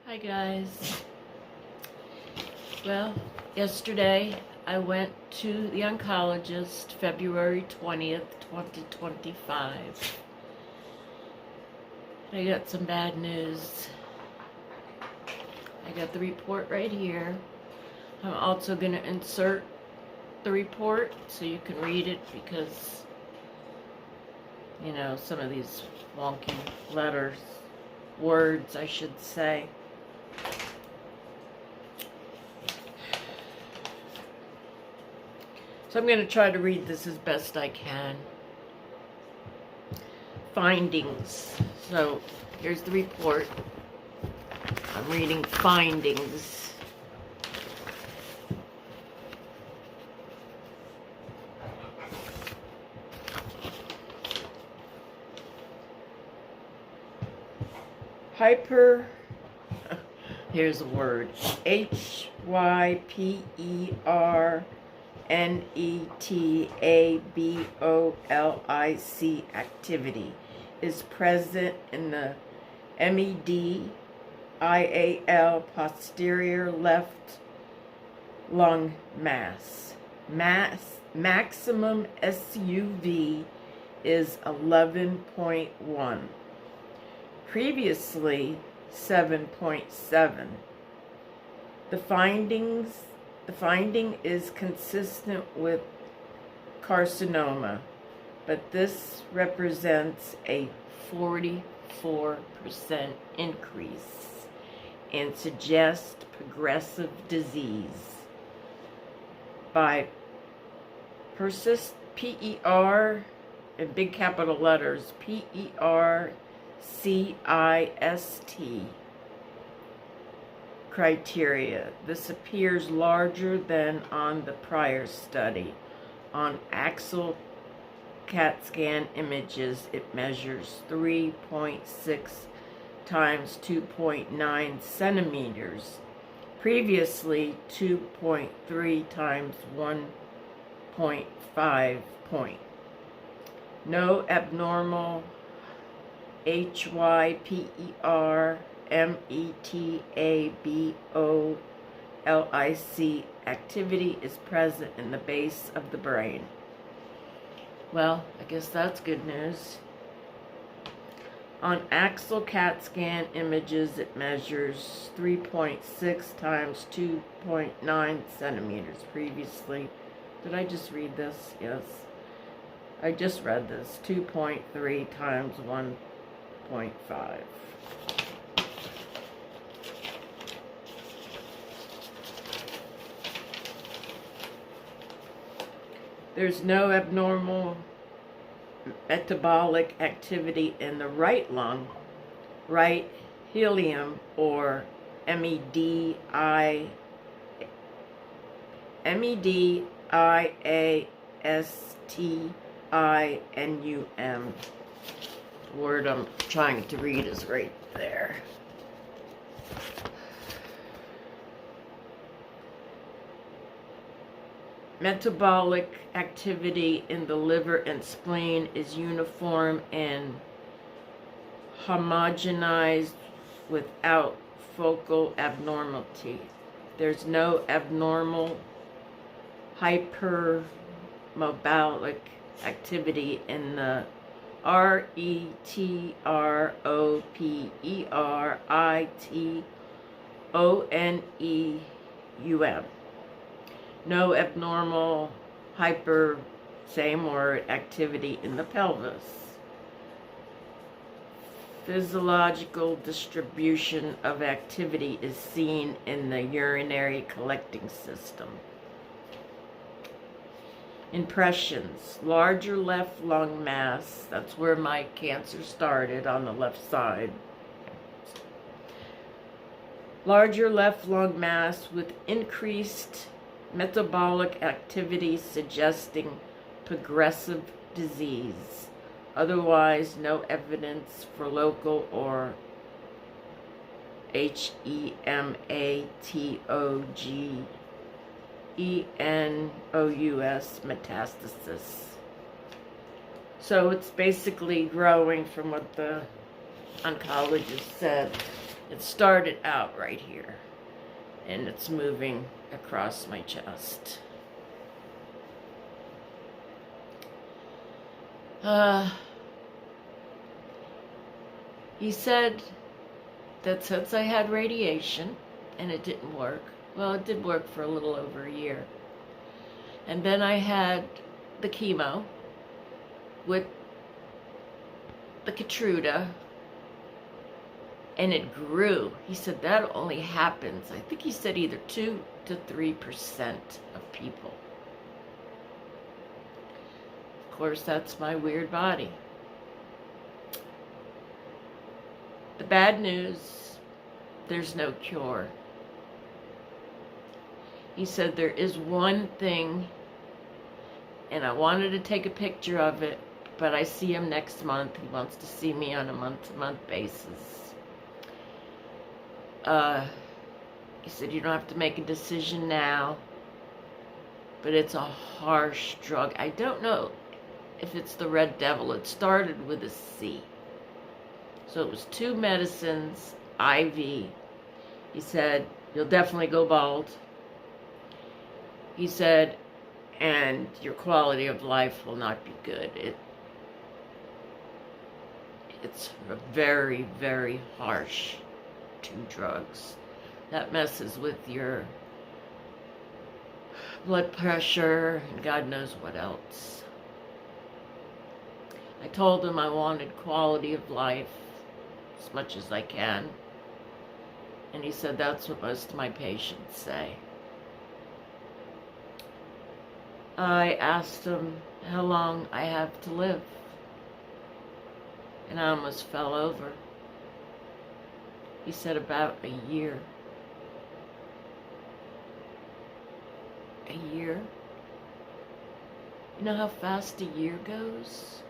Hi guys. Well, yesterday I went to the oncologist, February 20th, 2025. I got some bad news. I got the report right here. I'm also going to insert the report so you can read it because, you know, some of these wonky words I should say. So I'm going to try to read this as best I can. Findings. So here's the report. I'm reading findings. Here's a word. HYPERNETABOLIC activity is present in the MED-IAL posterior left lung mass. Maximum SUV is 11.1. Previously 7.7. The finding is consistent with carcinoma, but this represents a 44% increase and suggests progressive disease. By PER, in big capital letters, PERCIST criteria. This appears larger than on the prior study. On axial CAT scan images, it measures 3.6 times 2.9 centimeters. Previously, 2.3 times 1.5 point. No abnormal HYPERMETABOLIC activity is present in the base of the brain. Well, I guess that's good news. On axial CAT scan images, it measures 3.6 times 2.9 centimeters. Previously, did I just read this? Yes. I just read this. 2.3 times 1.5. There's no abnormal metabolic activity in the right lung, right helium, or MEDIAST INUM. The word I'm trying to read is right there. Metabolic activity in the liver and spleen is uniform and homogenized without focal abnormality. There's no abnormal hypermetabolic activity in the RETROPERITONEUM. No abnormal activity in the pelvis. Physiological distribution of activity is seen in the urinary collecting system. Impressions. Larger left lung mass. That's where my cancer started, on the left side. Larger left lung mass with increased metabolic activity suggesting progressive disease. Otherwise, no evidence for local or HEMATOGENOUS metastasis. So it's basically growing from what the oncologist said. It started out right here, and it's moving across my chest. He said that since I had radiation and it didn't work, well, it did work for a little over a year. And then I had the chemo with the Keytruda, and it grew. He said that only happens, I think he said either 2 to 3% of people. Of course, that's my weird body. The bad news, there's no cure. He said there is one thing, and I wanted to take a picture of it, but I see him next month. He wants to see me on a month-to-month basis. He said you don't have to make a decision now, but it's a harsh drug. I don't know if it's the Red Devil. It started with a C. So it was 2 medicines, IV. He said, you'll definitely go bald. He said, and your quality of life will not be good. It's a very, very harsh 2 drugs. That messes with your blood pressure and God knows what else. I told him I wanted quality of life as much as I can. And he said that's what most of my patients say. I asked him how long I have to live, and I almost fell over. He said about a year. A year? You know how fast a year goes?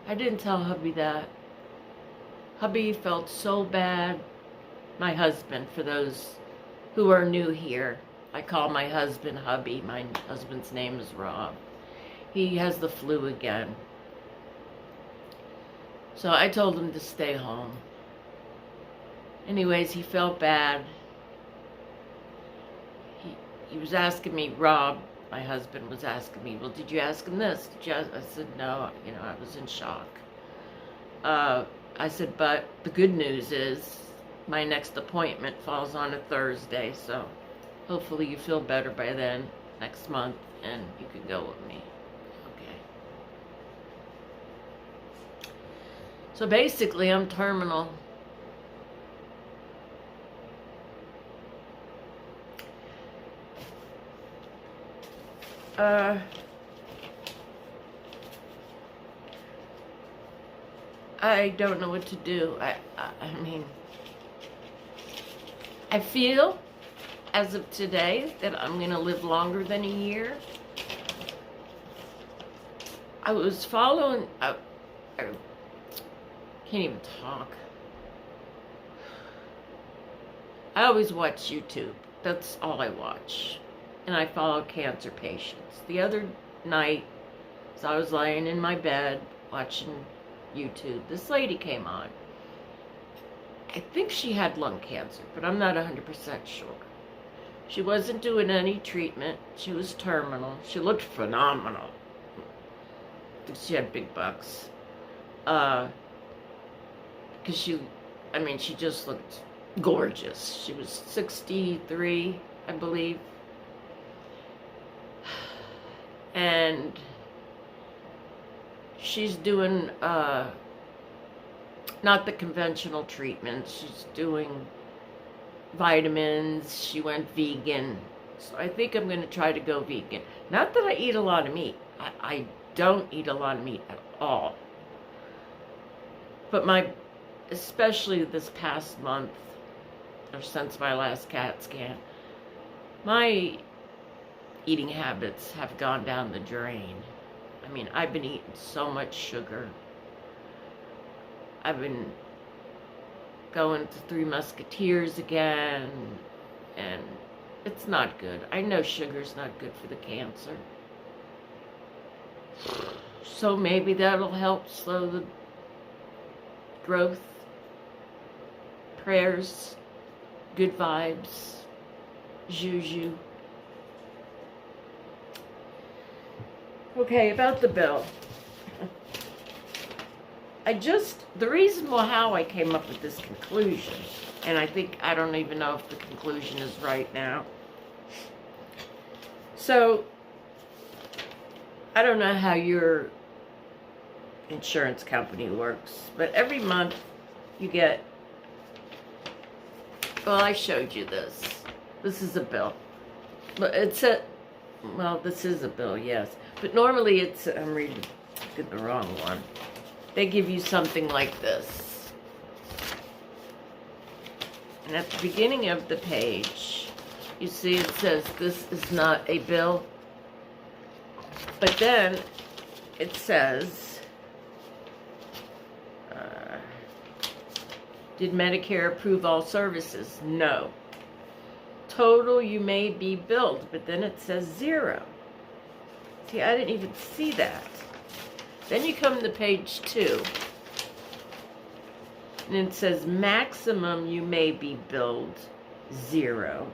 I didn't tell hubby that. Hubby felt so bad. My husband, for those who are new here, I call my husband hubby. My husband's name is Rob. He has the flu again. So I told him to stay home. Anyways, he felt bad. He was asking me, Rob, my husband was asking me, well, did you ask him this? Did you ask? I said, no, I was in shock. I said, but the good news is my next appointment falls on a Thursday, so hopefully you feel better by then, next month, and you can go with me. Okay. So basically, I'm terminal. I don't know what to do. I mean, I feel as of today that I'm going to live longer than a year. I was following, I can't even talk. I always watch YouTube. That's all I watch. And I follow cancer patients. The other night, as I was lying in my bed watching YouTube, this lady came on. I think she had lung cancer, but I'm not 100% sure. She wasn't doing any treatment. She was terminal. She looked phenomenal. I think she had big bucks. Because she just looked gorgeous. She was 63, I believe. And she's doing, not the conventional treatment. She's doing vitamins. She went vegan. So I think I'm going to try to go vegan. Not that I eat a lot of meat. I don't eat a lot of meat at all. But especially this past month, or since my last CAT scan, my eating habits have gone down the drain. I mean, I've been eating so much sugar. I've been going to Three Musketeers again, and it's not good. I know sugar's not good for the cancer. So maybe that'll help slow the growth. prayers, good vibes, juju. Okay, about the bill. The reason how I came up with this conclusion, and I don't even know if the conclusion is right now. So, I don't know how your insurance company works, but every month you get, well, I showed you this. This is a bill. But this is a bill, yes. But normally I'm reading the wrong one. They give you something like this. And at the beginning of the page, you see it says, this is not a bill. But then it says, did Medicare approve all services? No. Total you may be billed, but then it says 0. See, I didn't even see that. Then you come to page 2, and it says maximum you may be billed 0.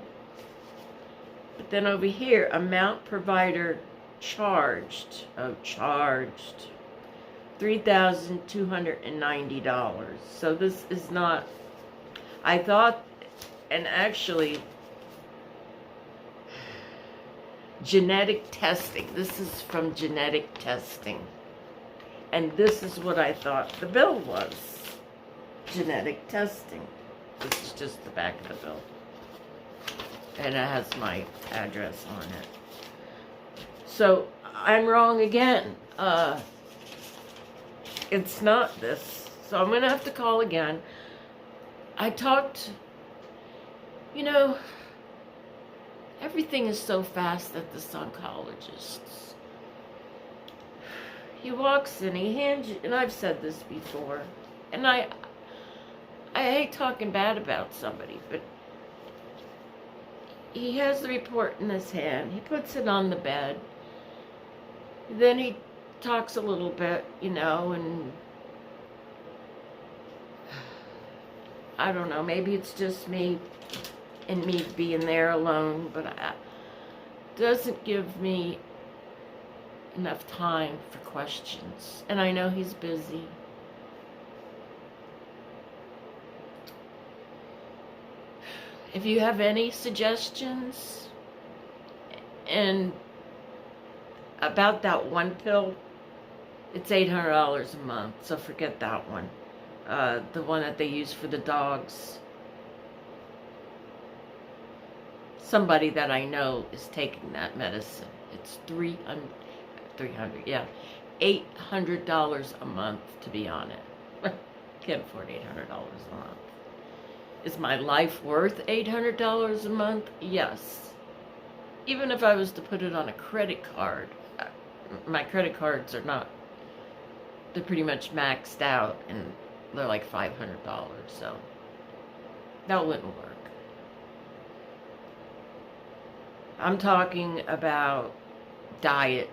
But then over here, amount provider charged, $3,290. So this is not, I thought, and actually, genetic testing. This is from genetic testing. And this is what I thought the bill was. Genetic testing. This is just the back of the bill. And it has my address on it. So, I'm wrong again. It's not this. So I'm going to have to call again. I talked, everything is so fast at this oncologist. He walks in, he hands you, and I've said this before, and I hate talking bad about somebody, but he has the report in his hand. He puts it on the bed. Then he talks a little bit, and I don't know, maybe it's just me and me being there alone, but it doesn't give me enough time for questions. And I know he's busy. If you have any suggestions, and about that one pill, it's $800 a month, so forget that one. The one that they use for the dogs. Somebody that I know is taking that medicine. It's $800 a month to be on it. Can't afford $800 a month. Is my life worth $800 a month? Yes. Even if I was to put it on a credit card, my credit cards are not, they're pretty much maxed out, and they're like $500, so that wouldn't work. I'm talking about diet,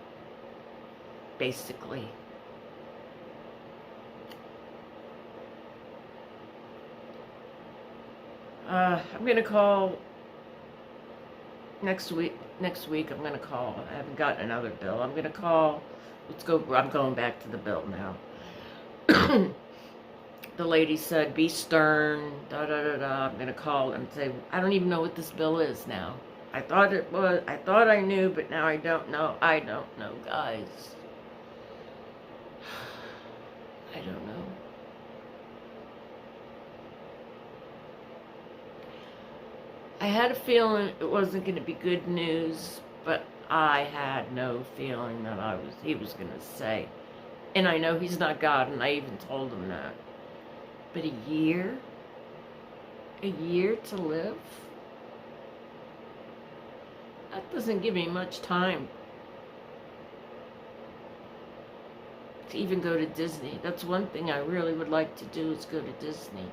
basically. I'm going to call next week. Next week I'm going to call. I haven't gotten another bill. I'm going to call. I'm going back to the bill now. The lady said, be stern, I'm going to call and say, I don't even know what this bill is now. I thought I knew, but now I don't know. I don't know, guys. I don't know. I had a feeling it wasn't going to be good news, but I had no feeling that he was going to say. And I know he's not God, and I even told him that. But a year to live? That doesn't give me much time to even go to Disney. That's one thing I really would like to do, is go to Disney.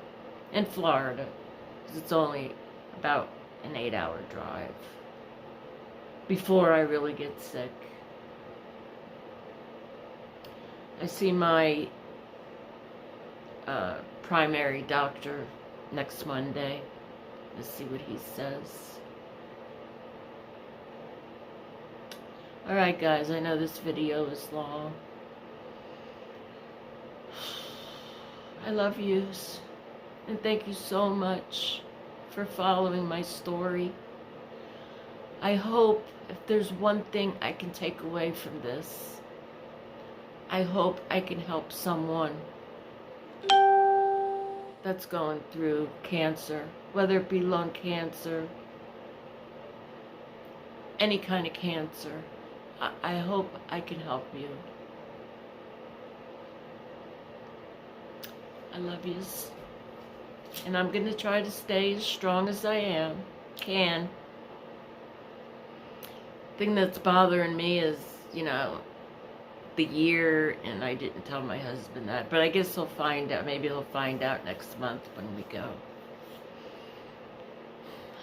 And Florida, because it's only about an 8-hour drive before I really get sick. I see my primary doctor next Monday. Let's see what he says. Alright guys, I know this video is long. I love yous. And thank you so much for following my story. I hope if there's one thing I can take away from this, I hope I can help someone that's going through cancer, whether it be lung cancer, any kind of cancer. I hope I can help you. I love yous. And I'm going to try to stay as strong as I can. The thing that's bothering me is, you know, the year, and I didn't tell my husband that, but I guess he'll find out. Maybe he'll find out next month when we go.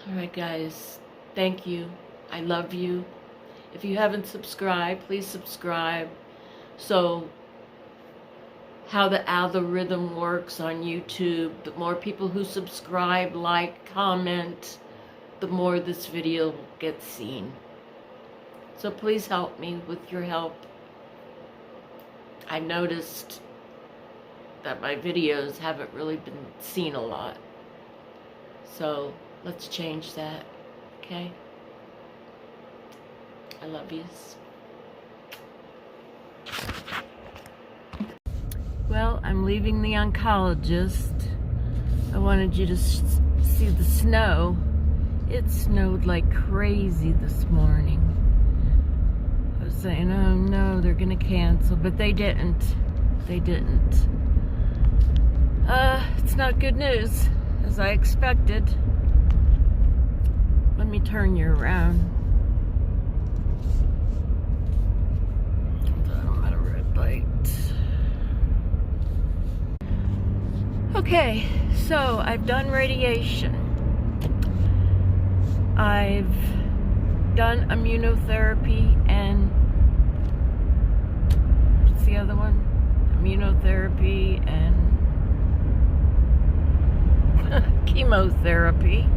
Alright guys, thank you. I love you. If you haven't subscribed, please subscribe. So how the algorithm works on YouTube, the more people who subscribe, like, comment, the more this video will get seen. So please help me with your help. I noticed that my videos haven't really been seen a lot. So let's change that, okay? I love yous. Well, I'm leaving the oncologist. I wanted you to see the snow. It snowed like crazy this morning. I was saying, oh no, they're gonna cancel, but they didn't. They didn't. It's not good news, as I expected. Let me turn you around. I'm at a red light. Okay, so I've done radiation. I've done immunotherapy and what's the other one? Immunotherapy and chemotherapy.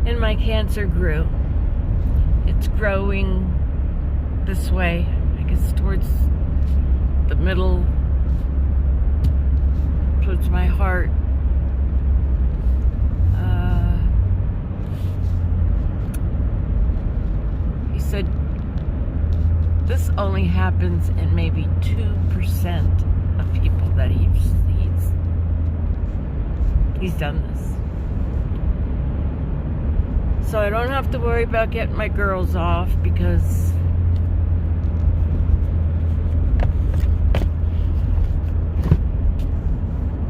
And my cancer grew. It's growing this way, I guess towards the middle, towards my heart. He said this only happens in maybe 2% of people that he's done this. So I don't have to worry about getting my girls off because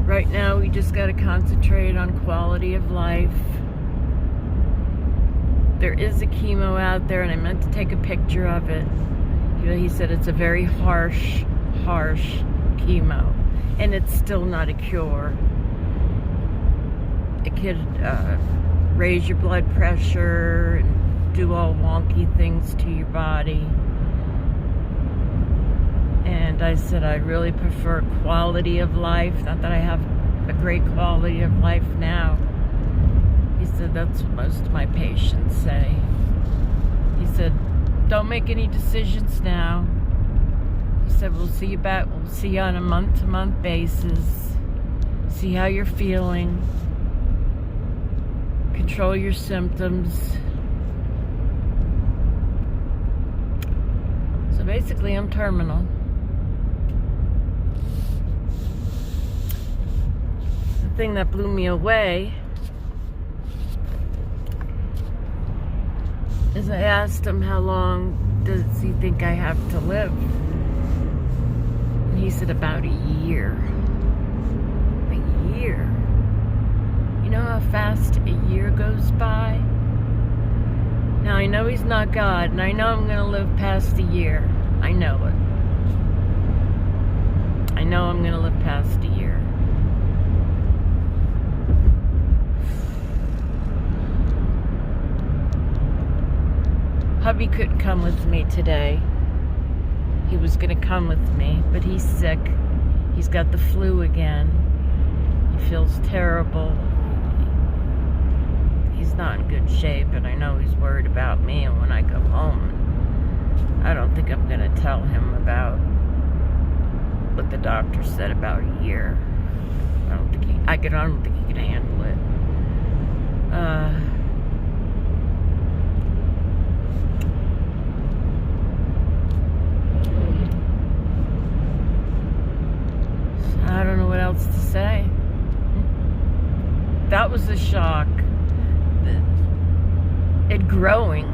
right now we just got to concentrate on quality of life. There is a chemo out there and I meant to take a picture of it. You know, he said it's a very harsh chemo and it's still not a cure. It could raise your blood pressure and do all wonky things to your body. And I said I really prefer quality of life. Not that I have a great quality of life now. He said that's what most of my patients say. He said, don't make any decisions now. He said, we'll see you on a month-to-month basis. See how you're feeling. Control your symptoms. So basically, I'm terminal. The thing that blew me away is I asked him how long does he think I have to live? And he said about a year. A year. You know how fast a year goes by? Now I know he's not God, and I know I'm going to live past a year. I know it. I know I'm going to live past a year. Hubby couldn't come with me today. He was going to come with me, but he's sick. He's got the flu again. He feels terrible. He's not in good shape, and I know he's worried about me. And when I come home, I don't think I'm going to tell him about what the doctor said about a year. I don't think he can handle it. I don't know what else to say. That was a shock. It growing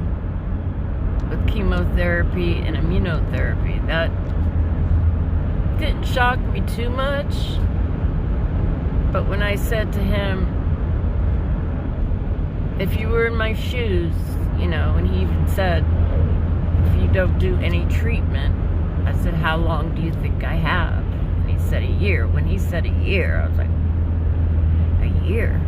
with chemotherapy and immunotherapy. That didn't shock me too much. But when I said to him, if you were in my shoes, and he even said, if you don't do any treatment, I said, how long do you think I have? And he said a year. When he said a year, I was like, a year?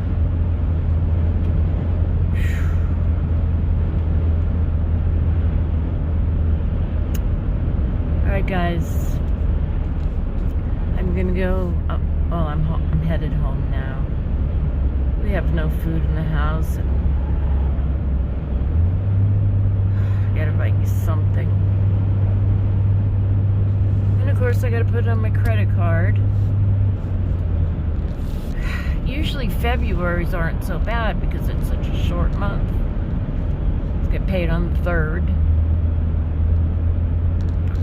Alright guys, I'm gonna go, I'm headed home now. We have no food in the house, and I gotta buy something. And of course I gotta put it on my credit card. Usually February's aren't so bad because it's such a short month. Let's get paid on the 3rd.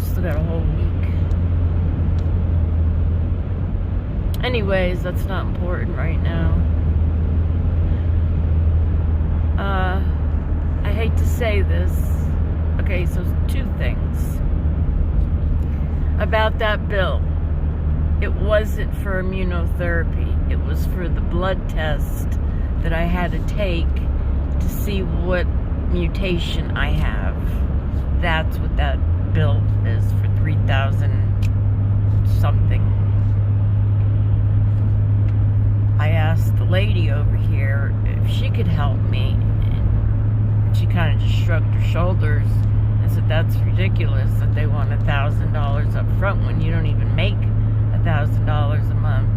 Still got a whole week. Anyways, that's not important right now. I hate to say this. Okay, so 2 things. About that bill. It wasn't for immunotherapy. It was for the blood test that I had to take to see what mutation I have. That's what that bill is for $3,000 something. I asked the lady over here if she could help me, and she kind of just shrugged her shoulders and said that's ridiculous that they want $1,000 up front when you don't even make $1,000 a month.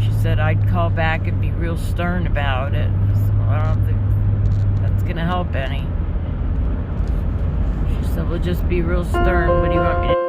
She said I'd call back and be real stern about it. I said, well, I don't think that's gonna help any. She said, well, just be real stern. What do you want me to do?